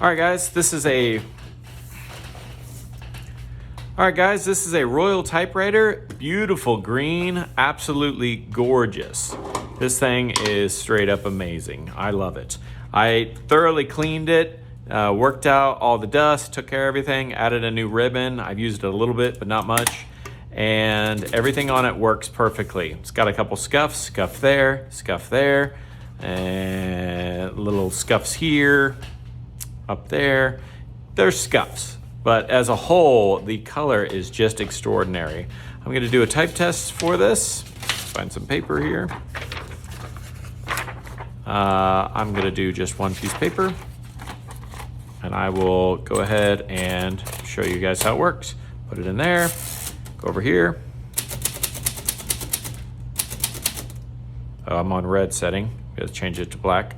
All right, guys, this is a Royal typewriter. Beautiful green, absolutely gorgeous. This thing is straight up amazing. I love it. I thoroughly cleaned it, worked out all the dust, took care of everything, added a new ribbon. I've used it a little bit, but not much. And everything on it works perfectly. It's got a couple scuffs, scuff there, and little scuffs here, up there. There's scuffs, but as a whole, the color is just extraordinary. I'm gonna do a type test for this. Find some paper here. I'm gonna do just one piece of paper, and I will go ahead and show you guys how it works. Put it in there, go over here. Oh, I'm on red setting. Gotta change it to black.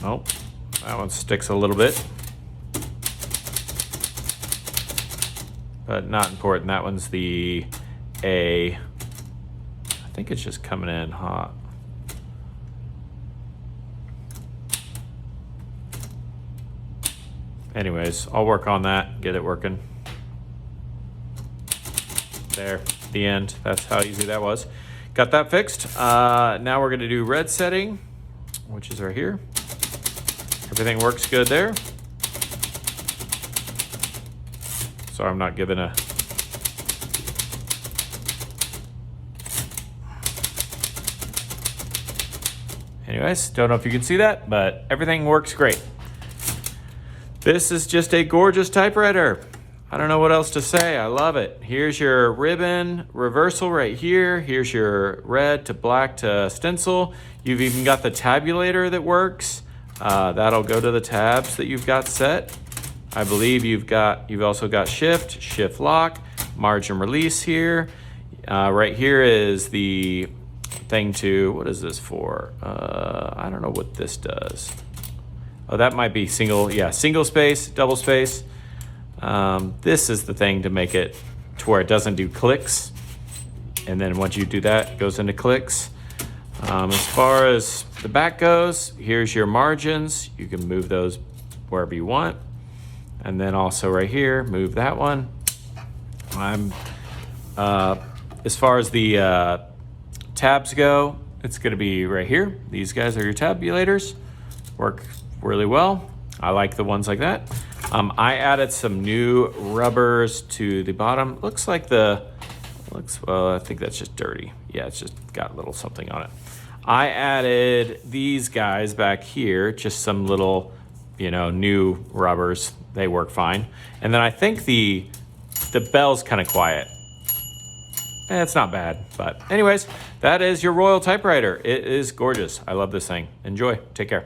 Oh, that one sticks a little bit, but not important. That one's the A. I think it's just coming in hot. Anyways, I'll work on that, get it working. There, the end. That's how easy that was. Got that fixed. Now we're gonna do red setting, which is right here. Everything works good there. Sorry, I'm not giving a... Anyways, don't know if you can see that, but everything works great. This is just a gorgeous typewriter. I don't know what else to say. I love it. Here's your ribbon reversal right here. Here's your red to black to stencil. You've even got the tabulator that works. That'll go to the tabs that you've got set. I believe you've also got shift lock, margin release here. Right here is the thing to, what is this for? I don't know what this does. Oh, that might be single space, double space. This is the thing to make it to where it doesn't do clicks. And then once you do that, it goes into clicks. As far as the back goes, here's your margins. You can move those wherever you want. And then also right here, move that one. As far as the tabs go, it's gonna be right here. These guys are your tabulators. Work really well. I like the ones like that. I added some new rubbers to the bottom. Well, I think that's just dirty. Yeah, it's just got a little something on it. I added these guys back here, just some little, new rubbers. They work fine. And then I think the bell's kind of quiet. It's not bad, but anyways, that is your Royal typewriter. It is gorgeous. I love this thing. Enjoy. Take care.